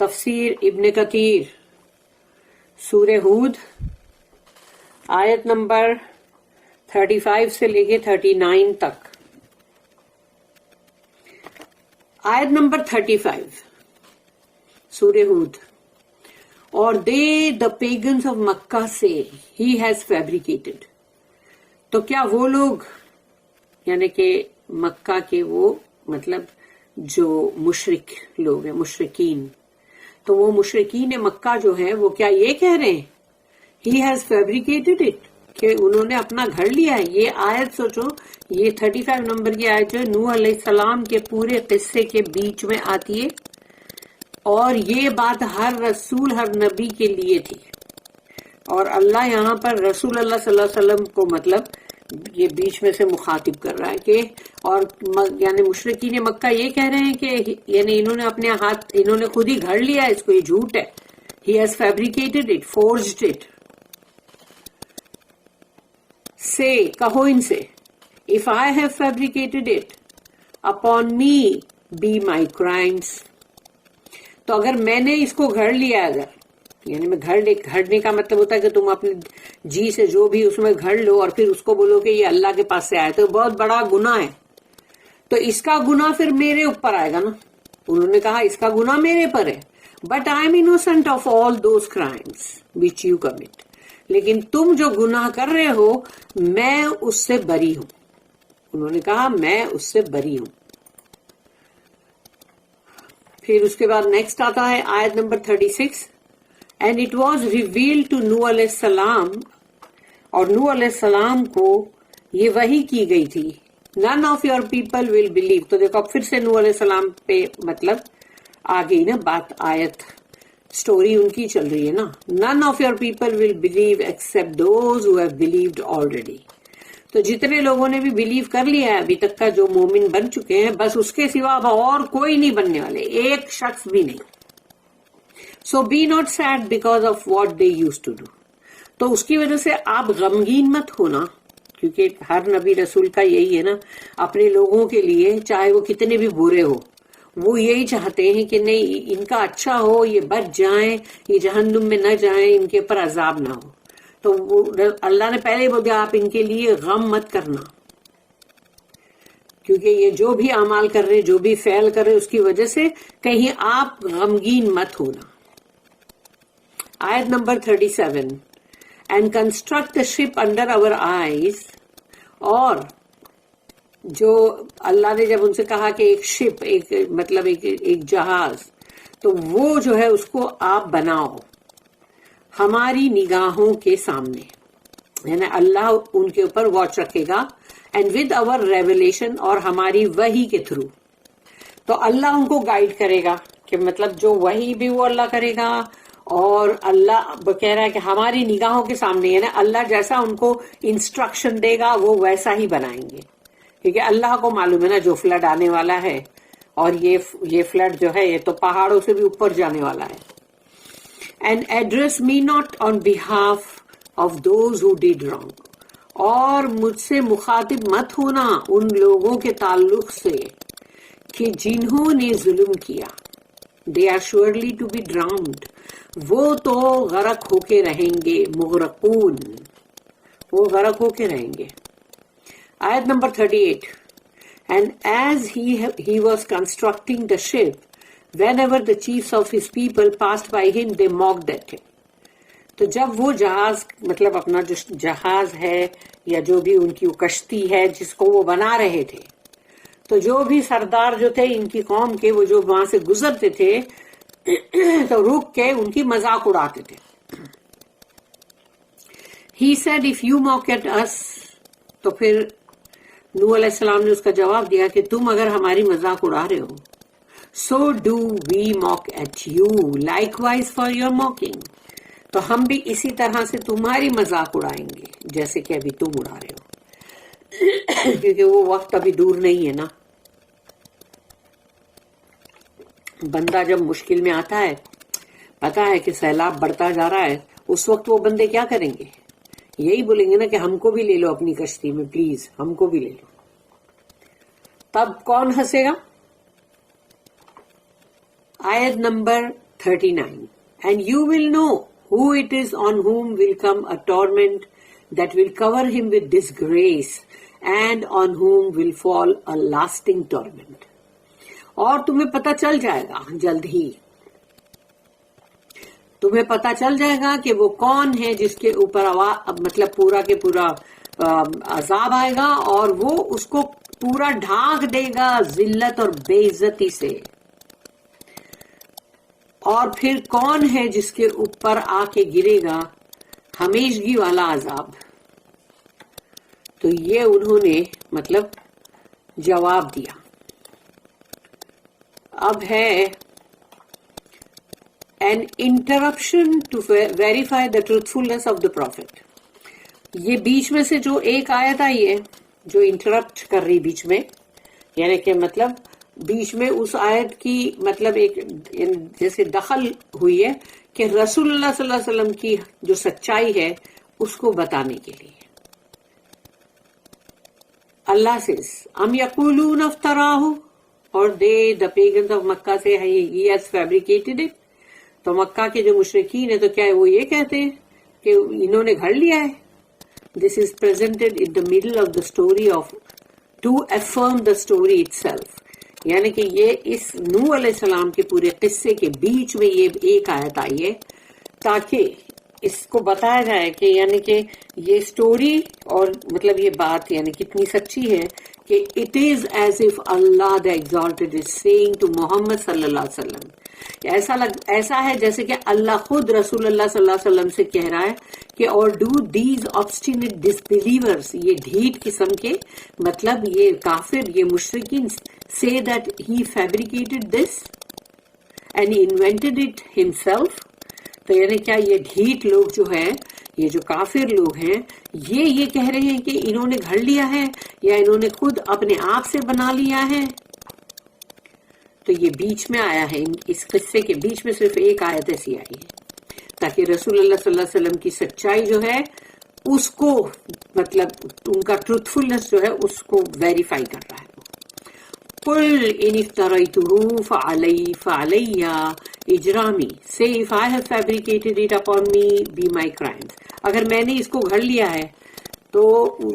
تفسیر ابن کثیر سورہ ہود آیت نمبر 35 سے لے کے 39 تک. آیت نمبر 35 سورہ ہود. اور they the pagans of Makkah say he has fabricated. تو کیا وہ لوگ یعنی کہ مکہ کے وہ مطلب جو مشرک لوگ ہیں مشرکین، تو وہ مشرکین مکہ جو ہے وہ کیا یہ کہہ رہے ہیں he has fabricated it کہ انہوں نے اپنا گھڑ لیا ہے. یہ آیت سوچو، یہ 35 نمبر کی آیت جو ہے نوح علیہ السلام کے پورے قصے کے بیچ میں آتی ہے، اور یہ بات ہر رسول ہر نبی کے لیے تھی. اور اللہ یہاں پر رسول اللہ صلی اللہ علیہ وسلم کو مطلب یہ بیچ میں سے مخاطب کر رہا ہے کہ اور یعنی مشرکین مکہ یہ کہہ رہے ہیں کہ یعنی انہوں نے اپنے ہاتھ انہوں نے خود ہی گھڑ لیا اس کو، یہ جھوٹ ہے. he has fabricated it, forged it. say کہو ان سے if I have fabricated it upon me be my crimes. تو اگر میں نے اس کو گھڑ لیا، اگر یعنی میں گھڑنے کا مطلب ہوتا ہے کہ تم اپنے جی سے جو بھی اس میں گھڑ لو اور پھر اس کو بولو کہ یہ اللہ کے پاس سے آئے، تو بہت بڑا گناہ ہے، تو اس کا گناہ پھر میرے اوپر آئے گا نا. انہوں نے کہا اس کا گناہ میرے پر ہے. But I am innocent of all those crimes which you commit. لیکن تم جو گناہ کر رہے ہو میں اس سے بری ہوں. انہوں نے کہا میں اس سے بری ہوں. پھر اس کے بعد نیکسٹ آتا ہے آیت نمبر 36. And it was revealed to نوح علیہ السلام، اور نوح علیہ السلام کو یہ وحی کی گئی تھی. none of your people will believe. تو دیکھو پھر سے نوح علیہ السلام پہ مطلب آ گئی نا بات، آیت سٹوری ان کی چل رہی ہے نا. none of your people will believe except those who have believed already. تو جتنے لوگوں نے بھی بلیو کر لیا ہے ابھی تک کا جو مومن بن چکے ہیں، بس اس کے سوا اور کوئی نہیں بننے والے، ایک شخص بھی نہیں. So be not sad because of what they used to do. تو اس کی وجہ سے آپ غمگین مت ہونا، کیونکہ ہر نبی رسول کا یہی ہے نا، اپنے لوگوں کے لیے چاہے وہ کتنے بھی برے ہو وہ یہی چاہتے ہیں کہ نہیں ان کا اچھا ہو، یہ بچ جائیں، یہ جہنم میں نہ جائیں، ان کے اوپر عذاب نہ ہو. تو وہ اللہ نے پہلے بول دیا آپ ان کے لیے غم مت کرنا، کیونکہ یہ جو بھی اعمال کر رہے جو بھی فعل کر رہے اس کی وجہ سے کہیں آپ غمگین مت ہونا. آیت number 37. And construct the ship under our eyes. اور جو اللہ نے جب ان سے کہا کہ ایک شپ ایک مطلب ایک جہاز، تو وہ جو ہے اس کو آپ بناؤ ہماری نگاہوں کے سامنے، یعنی اللہ ان کے اوپر واچ رکھے گا. اینڈ ود آور ریویلیشن، اور ہماری وحی کے تھرو. تو اللہ ان کو گائیڈ کرے گا کہ مطلب جو وحی بھی وہ اللہ کرے گا، اور اللہ کہہ رہا ہے کہ ہماری نگاہوں کے سامنے، یعنی اللہ جیسا ان کو انسٹرکشن دے گا وہ ویسا ہی بنائیں گے. کیونکہ اللہ کو معلوم ہے نا جو فلڈ آنے والا ہے، اور یہ فلڈ جو ہے یہ تو پہاڑوں سے بھی اوپر جانے والا ہے. And address me not on behalf of those who did wrong. اور مجھ سے مخاطب مت ہونا ان لوگوں کے تعلق سے کہ جنہوں نے ظلم کیا. They are surely to be drowned. وہ تو غرق ہو کے رہیں گے، مغرقون، وہ غرق ہو کے رہیں گے. آیت number 38. And as he was constructing the ship, whenever the chiefs of his people passed by him, they mocked at him. تو جب وہ جہاز مطلب اپنا جو جہاز ہے یا جو بھی ان کی کشتی ہے جس کو وہ بنا رہے تھے، تو جو بھی سردار جو تھے ان کی قوم کے وہ جو وہاں سے گزرتے تھے تو رک کے ان کی مذاق اڑاتے تھے. He said, if you mock at us. تو پھر نوح علیہ السلام نے اس کا جواب دیا کہ تم اگر ہماری مذاق اڑا رہے ہو so do we mock at you likewise for your mocking. تو ہم بھی اسی طرح سے تمہاری مذاق اڑائیں گے جیسے کہ ابھی تم اڑا رہے ہو. کیونکہ وہ وقت ابھی دور نہیں ہے نا. بندہ جب مشکل میں آتا ہے، پتا ہے کہ سیلاب بڑھتا جا رہا ہے، اس وقت وہ بندے کیا کریں گے؟ یہی بولیں گے نا کہ ہم کو بھی لے لو اپنی کشتی میں، پلیز ہم کو بھی لے لو. تب کون ہنسے گا؟ آیت number 39. And you will know who it is on whom will come a torment that will cover him with disgrace and on whom will fall a lasting torment. اور تمہیں پتہ چل جائے گا جلد ہی، تمہیں پتہ چل جائے گا کہ وہ کون ہے جس کے اوپر مطلب پورا کے پورا عذاب آئے گا اور وہ اس کو پورا ڈھانک دے گا ذلت اور بے عزتی سے. اور پھر کون ہے جس کے اوپر آ کے گرے گا ہمیشگی والا عذاب. تو یہ انہوں نے مطلب جواب دیا. اب ہے an interruption to verify the truthfulness of the prophet. یہ بیچ میں سے جو ایک آیت آئی ہے جو انٹرپٹ کر رہی بیچ میں، یعنی کہ مطلب بیچ میں اس آیت کی مطلب ایک جیسے دخل ہوئی ہے کہ رسول اللہ صلی اللہ علیہ وسلم کی جو سچائی ہے اس کو بتانے کے لیے. اللہ says ام یقولون افتراہ، اور the pagans of Makkah say he has fabricated it. تو مکہ کے جو مشرکین ہیں تو کیا وہ یہ کہتے ہیں کہ انہوں نے گھڑ لیا ہے. This is presented in the middle of the story to affirm the story itself. یعنی کہ یہ اس نوح علیہ السلام کے پورے قصے کے بیچ میں یہ ایک آیت آئی ہے تاکہ اس کو بتایا جائے کہ یعنی کہ یہ سٹوری اور مطلب یہ بات یعنی کتنی سچی ہے کہ it is as if Allah the Exalted is saying to Muhammad صلی اللہ علیہ وسلم، ایسا ہے جیسے کہ اللہ خود رسول اللہ صلی اللہ علیہ وسلم سے کہہ رہا ہے کہ اور do these obstinate disbelievers، یہ ڈھیٹ قسم کے مطلب یہ کافر یہ مشرکین say that he fabricated this and he invented it himself. تو یعنی کیا یہ ڈھیٹ لوگ جو ہے یہ جو کافر لوگ ہیں یہ کہہ رہے ہیں کہ انہوں نے گھڑ لیا ہے یا انہوں نے خود اپنے آپ سے بنا لیا ہے. تو یہ بیچ میں آیا ہے، اس قصے کے بیچ میں صرف ایک آیت ایسی آئی ہے تاکہ رسول اللہ صلی اللہ علیہ وسلم کی سچائی جو ہے اس کو مطلب ان کا ٹروتھفلنس جو ہے اس کو ویریفائی کر رہا ہے. قل ان افتریتہ فعلی اجرامی. Say if I have fabricated it upon me be my crimes. اگر میں نے اس کو گھڑ لیا ہے تو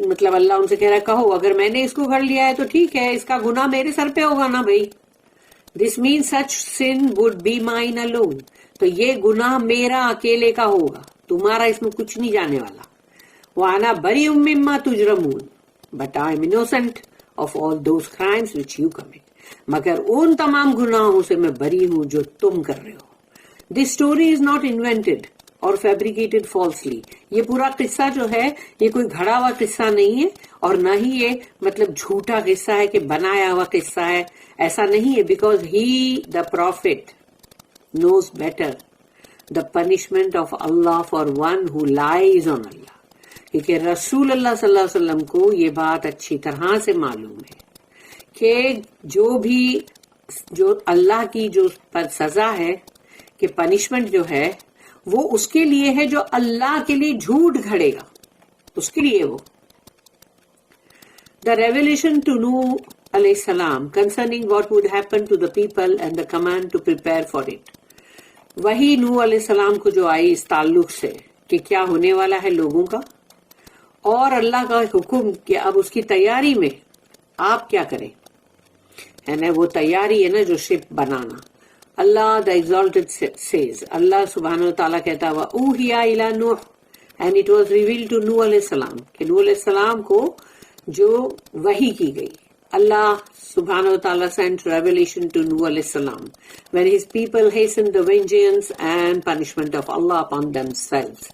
مطلب اللہ ان سے کہہ رہا ہے کہو اگر میں نے اس کو گھڑ لیا ہے تو ٹھیک ہے، اس کا گناہ میرے سر پہ ہوگا نا بھائی. This means such sin would be mine alone. تو یہ گناہ میرا اکیلے کا ہوگا، تمہارا اس میں کچھ نہیں جانے والا. وَأَنَا بَرِيٌّ مِّمَّا تُجْرَمُونَ. But I am innocent of all those crimes which you commit. مگر ان تمام گناہوں سے میں بری ہوں جو تم کر رہے ہو. This story is not invented or fabricated falsely. یہ پورا قصہ جو ہے یہ کوئی گھڑا ہوا قصہ نہیں ہے اور نہ ہی یہ مطلب جھوٹا قصہ ہے کہ بنایا ہوا قصہ ہے، ایسا نہیں ہے. Because he the prophet knows better the punishment of Allah for one who lies on Allah. کیونکہ رسول اللہ صلی اللہ علیہ وسلم کو یہ بات اچھی طرح سے معلوم ہے کہ جو اللہ کی جو سزا ہے کہ پنشمنٹ جو ہے وہ اس کے لیے ہے جو اللہ کے لیے جھوٹ گھڑے گا، اس کے لیے وہ. The revelation to Nuh alayhi salam concerning what would happen to the people and the command to prepare for it. وہی نوح علیہ السلام کو جو آئی اس تعلق سے کہ کیا ہونے والا ہے لوگوں کا اور اللہ کا حکم کہ اب اس کی تیاری میں آپ کیا کریں، یعنی وہ تیاری ہے نا جو شپ بنانا. اللہ the exalted says، اللہ سبحانہ وتعالیٰ کہتا ہوا اوحیا الی نوح and it was revealed to نوح علیہ السلام کہ نوح علیہ السلام کو جو وحی کی گئی. اللہ سبحانہ وتعالیٰ sent revelation to نوح علیہ السلام when his people hastened the vengeance and punishment of Allah upon themselves.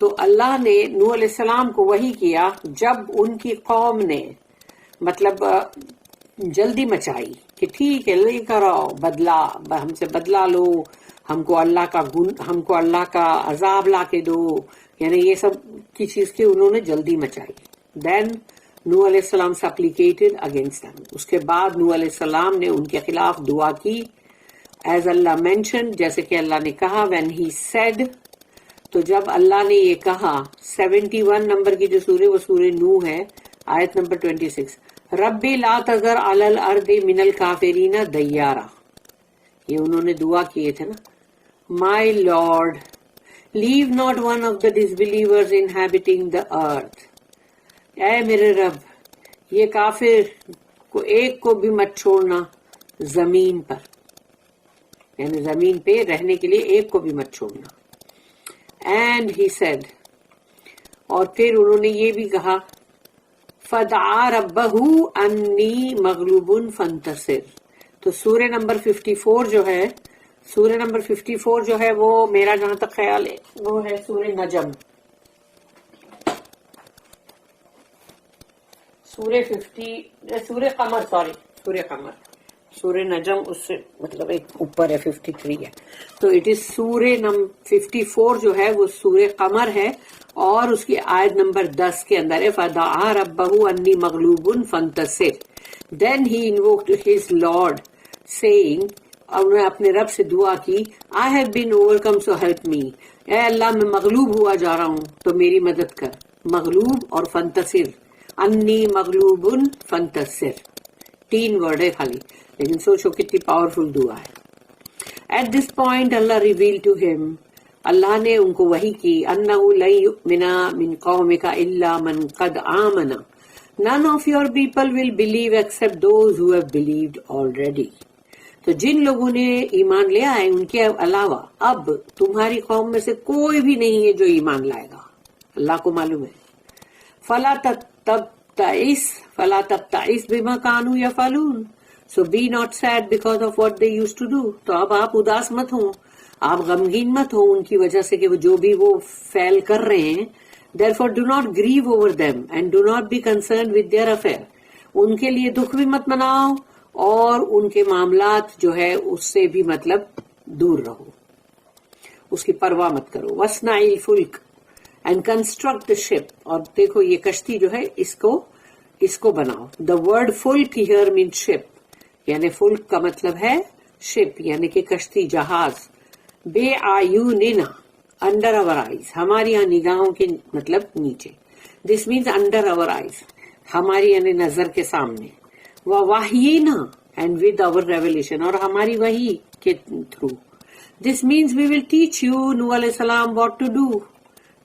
تو اللہ نے نوح علیہ السلام کو وحی کیا جب ان کی قوم نے مطلب جلدی مچائی کہ ٹھیک ہے لے کر آؤ بدلہ، ہم سے بدلہ لو، ہم کو اللہ کا عذاب لا کے دو، یعنی یہ سب کی چیز کی انہوں نے جلدی مچائی. دین نوح علیہ السلام سپلیکیٹڈ اگینسٹ them. اس کے بعد نوح علیہ السلام نے ان کے خلاف دعا کی ایز اللہ مینشن، جیسے کہ اللہ نے کہا when he said. تو جب اللہ نے یہ کہا 71 نمبر کی جو سورہ وہ سورہ نوح ہے آیت نمبر 26، رب لا تذر علی الارض من الکافرین دیارا. یہ انہوں نے دعا کیے تھے نا My Lord, leave not one of the disbelievers inhabiting the earth. اے میرے رب، یہ کافر کو ایک کو بھی مت چھوڑنا زمین پر، یعنی زمین پہ رہنے کے لیے ایک کو بھی مت چھوڑنا. اینڈ ہی سیڈ، اور پھر انہوں نے یہ بھی کہا، فدعا ربہ انی مغلوب فانتصر. تو سورہ نمبر 54 جو ہے، سورہ نمبر 54 جو ہے وہ میرا جہاں تک خیال ہے وہ ہے سورہ نجم. سورہ قمر، سورہ قمر. سورہ نجم اس سے مطلب ایک اوپر ہے، 53 ہے. تو اٹ از سورہ 54 جو ہے وہ سورہ قمر ہے، اور اس کی آیت نمبر 10 کے اندر ہے، فدعا ربہ انی مغلوب فانتصر. Then he invoked his lord saying, اور انہوں نے اپنے رب سے دعا کی، I have been overcome so help me. اے اللہ میں مغلوب ہوا جا رہا ہوں تو میری مدد کر. مغلوب اور فانتصر، انی مغلوب فانتصر، 3 ورڈ ہے خالی، لیکن سوچو کتنی پاورفل دعا ہے. ایٹ دس پوائنٹ اللہ ریویل ٹو ہم، اللہ نے ان کو وحی کی، انہ لن یؤمن من قومک الا من قد آمن، none of your people will believe except those who have believed already. تو جن لوگوں نے ایمان لے آئے ان کے علاوہ اب تمہاری قوم میں سے کوئی بھی نہیں ہے جو ایمان لائے گا، اللہ کو معلوم ہے. فلا تبتئس بما كانوا يفعلون، so be not sad because of what they used to do. تو اب آپ اداس مت ہوں، آپ غمگین مت ہوں ان کی وجہ سے کہ جو بھی وہ فعل کر رہے ہیں. therefore do not grieve over them and do not be concerned with their affair. ان کے لیے دکھ بھی مت مناؤ اور ان کے معاملات جو ہے اس سے بھی مطلب دور رہو، اس کی پرواہ مت کرو. وَاصْنَعِ الْفُلْكَ and construct the ship. اور دیکھو یہ کشتی جو ہے اس کو بناؤ. the word fulk here means ship، یعنی فلک کا مطلب ہے شپ، یعنی کہ کشتی، جہاز. بے آیوننا، انڈر آور آئیز، ہماری یہاں نگاہوں کے مطلب نیچے. This means under our eyes, ہماری یعنی نظر کے سامنے. وحینا اینڈ ود آور ریولیشن، اور ہماری وحی کے through. This means we will teach you نوح علیہ السلام واٹ ٹو ڈو.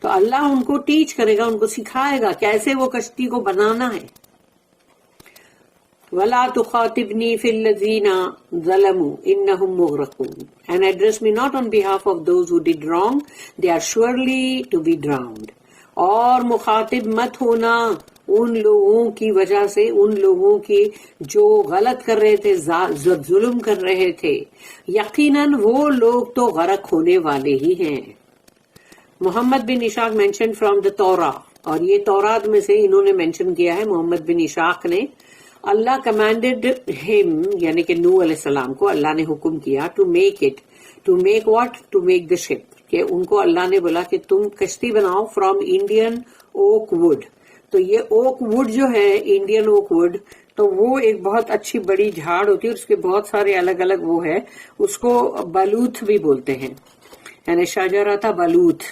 تو اللہ ان کو ٹیچ کرے گا، ان کو سکھائے گا کیسے وہ کشتی کو بنانا ہے. وَلَا تُخَاطِبْنِي فِي الَّذِينَ ظَلَمُوا إِنَّهُمْ مُغْرَقُونَ. And address me not on behalf of those who did wrong, they are surely to be drowned. اور مخاطب مت ہونا ان لوگوں کی وجہ سے، ان لوگوں کی جو غلط کر رہے تھے، ظلم کر رہے تھے. یقیناً وہ لوگ تو غرق ہونے والے ہی ہیں. محمد بن اشاق مینشن فرام دا تورا، اور یہ تورات میں سے انہوں نے مینشن کیا ہے محمد بن اشاق نے. اللہ کمانڈیڈ ہم، یعنی کہ نوح علیہ السلام کو اللہ نے حکم کیا to make it, to make what, to make the ship, کہ ان کو اللہ نے بولا کہ تم کشتی بناؤ فرام انڈین اوک وڈ. تو یہ اوک وڈ جو ہے، انڈین اوک وڈ، تو وہ ایک بہت اچھی بڑی جھاڑ ہوتی ہے، اس کے بہت سارے الگ الگ وہ ہے، اس کو بلوت بھی بولتے ہیں، یعنی شجرۃ بلوت.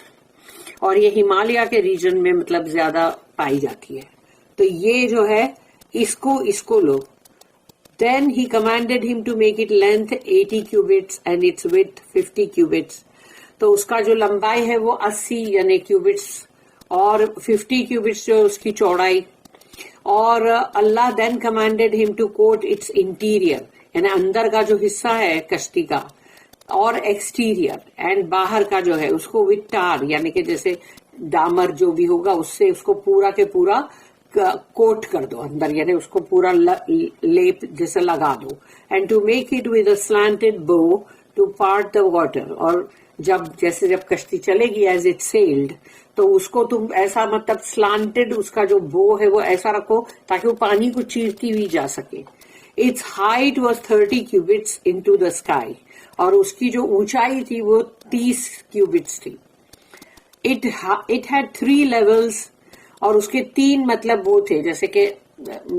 اور یہ ہمالیہ کے ریجن میں مطلب زیادہ پائی جاتی ہے. تو یہ جو ہے اس کو لو. Then he commanded him to make it length 80 cubits and its width 50 cubits. تو اس کا جو لمبائی ہے وہ 80 یعنی کیوبٹس، اور 50 کیوبٹس جو اس کی چوڑائی. اور اللہ then commanded him to coat its interior، یعنی اندر کا جو حصہ ہے کشتی کا، اور ایکسٹیریئر اینڈ باہر کا جو ہے اس کو with tar، یعنی کہ جیسے ڈامر جو بھی ہوگا اس سے اس کو پورا کے پورا کوٹ کر دو اندر، یعنی اس کو پورا لیپ جیسے لگا دو. And to make it with a slanted bow to part the water. اور جب کشتی چلے گی ایز اٹ سیلڈ، تو اس کو تم ایسا مطلب سلانٹڈ اس کا جو بو ہے وہ ایسا رکھو تاکہ وہ پانی کو چیرتی ہوئی جا سکے. Its height was 30 cubits into the sky، اور اس کی جو اونچائی تھی وہ 30 cubits تھی. It had 3 levels، اور اس کے 3 مطلب وہ تھے، جیسے کہ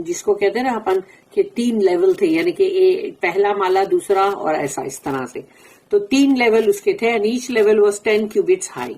جس کو کہتے ہیں نا اپن کہ 3 لیول تھے، یعنی کہ پہلا مالا، دوسرا، اور ایسا اس طرح سے. تو 3 لیول اس کے تھے. And each level was 10 cubits high.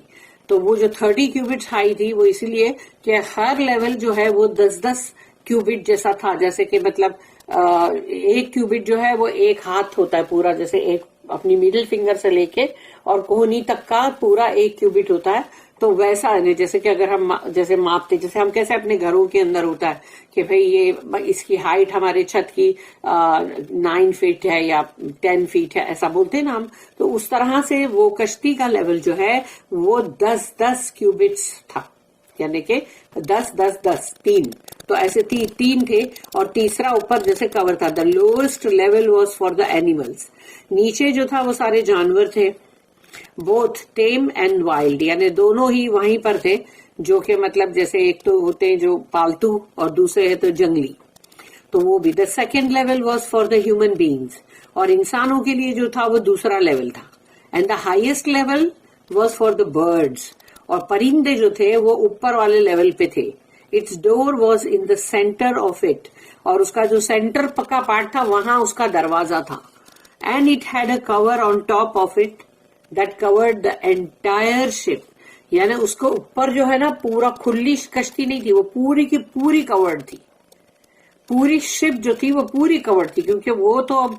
تو وہ جو 30 cubits ہائی تھی وہ اسی لیے کہ ہر لیول جو ہے وہ 10 کیوبٹ جیسا تھا. جیسے کہ مطلب 1 کیوبٹ جو ہے وہ 1 ہاتھ ہوتا ہے پورا، جیسے ایک اپنی میڈل فنگر سے لے کے اور کوہنی تک کا پورا 1 کیوبٹ ہوتا ہے. تو ویسا ہے جیسے کہ اگر ہم جیسے ماپتے، جیسے ہم کیسے اپنے گھروں کے اندر ہوتا ہے کہ بھئی یہ اس کی ہائٹ ہمارے چھت کی 9 فٹ ہے یا 10 فٹ ہے، ایسا بولتے ہیں نا ہم. تو اس طرح سے وہ کشتی کا لیول جو ہے وہ 10 کیوبٹس تھا، یعنی کہ 10 3. تو ایسے 3 تھے اور تیسرا اوپر جیسے کور تھا. The lowest level was for the animals. نیچے جو تھا وہ سارے جانور تھے، بوتھ ٹیم اینڈ وائلڈ، یعنی دونوں ہی وہیں پر تھے، جو کہ مطلب جیسے ایک تو ہوتے ہیں جو پالتو اور دوسرے ہے تو جنگلی. تو وہ بھی. The second level was for the human beings, اور انسانوں کے لیے جو تھا وہ دوسرا لیول تھا. And the highest level was for the birds, اور پرندے جو تھے وہ اوپر والے لیول پہ تھے. Its door was in the centre of it, اور اس کا جو سینٹر پکا پارٹ تھا وہاں اس کا دروازہ تھا. And it had a cover on top of it that covered the entire ship, یعنی اس کو اوپر جو ہے نا پورا کھلی کشتی نہیں تھی، وہ پوری کی پوری کورڈ تھی. پوری شپ جو تھی وہ پوری کورڈ تھی، کیونکہ وہ تو اب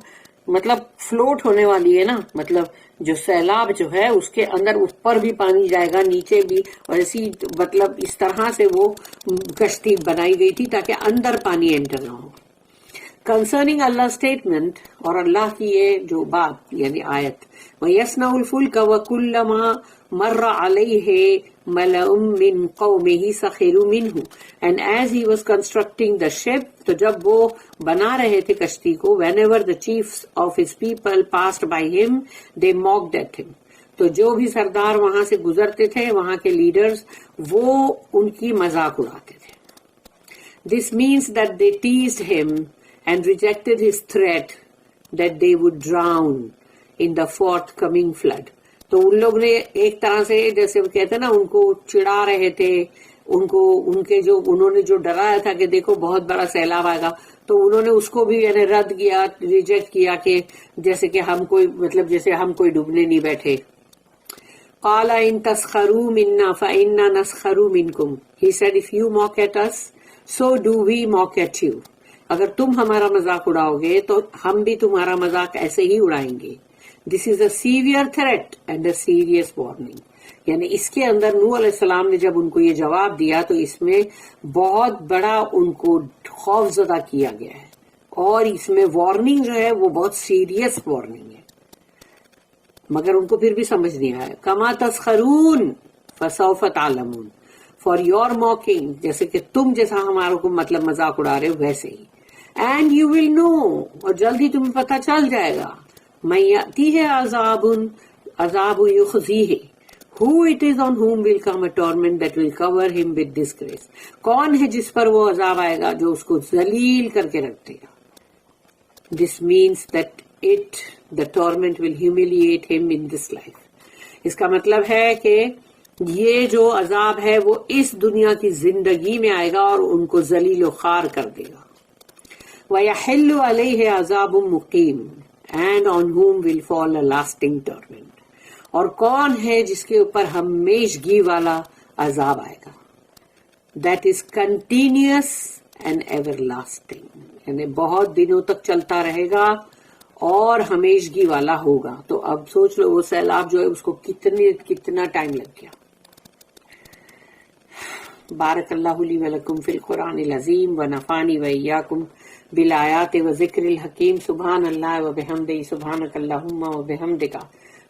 مطلب فلوٹ ہونے والی ہے نا، مطلب جو سیلاب جو ہے اس کے اندر اوپر بھی پانی جائے گا نیچے بھی، اور اسی مطلب اس طرح سے وہ کشتی بنائی گئی تھی تاکہ اندر پانی انٹر نہ ہو. کنسرننگ اللہ اسٹیٹمنٹ، اور اللہ کی یہ جو بات یعنی آیت، وَيَصْنَعُ الْفُلْكَ وَكُلَّمَا مَرَّ عَلَيْهِ مَلَأٌ مِّن قَوْمِهِ سَخِرُوا مِنْهُ. And as he was constructing the ship، تو جب وہ بنا رہے تھے کشتی کو، whenever the chiefs of his people passed by him they mocked at him. تو جو بھی سردار وہاں سے گزرتے تھے، وہاں کے لیڈرز، وہ ان کی مذاق اڑاتے تھے. This means that they teased him and rejected his threat that they would drown in the forthcoming flood. تو ان لوگ نے ایک طرح سے جیسے وہ کہتے ہیں نا، ان کو چڑا رہے تھے، ان کو ان کے جو انہوں نے جو ڈرایا تھا کہ دیکھو بہت بڑا سیلاب آئے گا، تو انہوں نے اس کو بھی یعنی رد کیا، ریجیکٹ کیا کہ جیسے کہ ہم کوئی مطلب جیسے ہم کوئی ڈوبنے نہیں بیٹھے. قال ان تسخروا منا فإنا نسخر منکم. He said if you mock at us so do we mock at you. اگر تم ہمارا مذاق اڑاؤ گے تو ہم بھی تمہارا مذاق ایسے ہی اڑائیں گے. This is a severe threat and a serious warning. یعنی اس کے اندر نوح علیہ السلام نے جب ان کو یہ جواب دیا تو اس میں بہت بڑا ان کو خوف زدہ کیا گیا ہے، اور اس میں وارننگ جو ہے وہ بہت سیریس وارننگ ہے. مگر ان کو پھر بھی سمجھ نہیں آیا. کما تسخرون فسوف تعلمون. فار یور موکنگ، جیسے کہ تم جیسا ہمارے کو مطلب مذاق اڑا رہے ہو ویسے ہی. اینڈ یو ول نو، اور جلدی تمہیں پتہ چل جائے گا. من یأتیہ عذاب یخزیہ، who it is on whom will come a torment that will cover him with disgrace. کون ہے جس پر وہ عذاب آئے گا جو اس کو ذلیل کر کے رکھ دے گا. This means that the torment will humiliate him in this life. اس کا مطلب ہے کہ یہ جو عذاب ہے وہ اس دنیا کی زندگی میں آئے گا اور ان کو ذلیل و خوار کر دے گا. وَيَحِلُّ عَلَيْهِ عَذَابٌ مُقِيمٌ and on whom will fall a lasting torment. اور کون ہے جس کے اوپر ہمیشگی والا عذاب آئے گا. That is continuous and everlasting. یعنی بہت دنوں تک چلتا رہے گا اور ہمیشگی والا ہوگا. تو اب سوچ لو وہ سیلاب جو ہے اس کو کتنا ٹائم لگ گیا. بارک اللہ لی ولکم فی القرآن العظیم ونفعنی وإیاکم بالآیات وذکر الحکیم. سبحان اللہ وبحمدہ، سبحانک اللہم وبحمدک،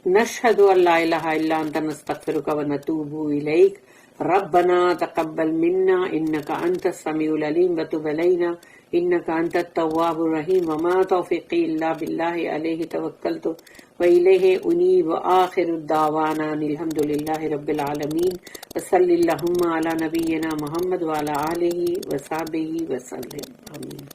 نشہد ان لا الہ الا انت، نستغفرک ونتوب الیک. ربنا تقبل منا انک انت السمیع العلیم وتب علینا انک انت التواب الرحیم. وما توفیقی الا باللہ علیہ توکلت وإلیہ انیب. وآخر الدعوانا الحمد للہ رب العالمین. وصلی اللہم علی نبینا محمد وعلی آلہ وصحبہ وسلم. آمین.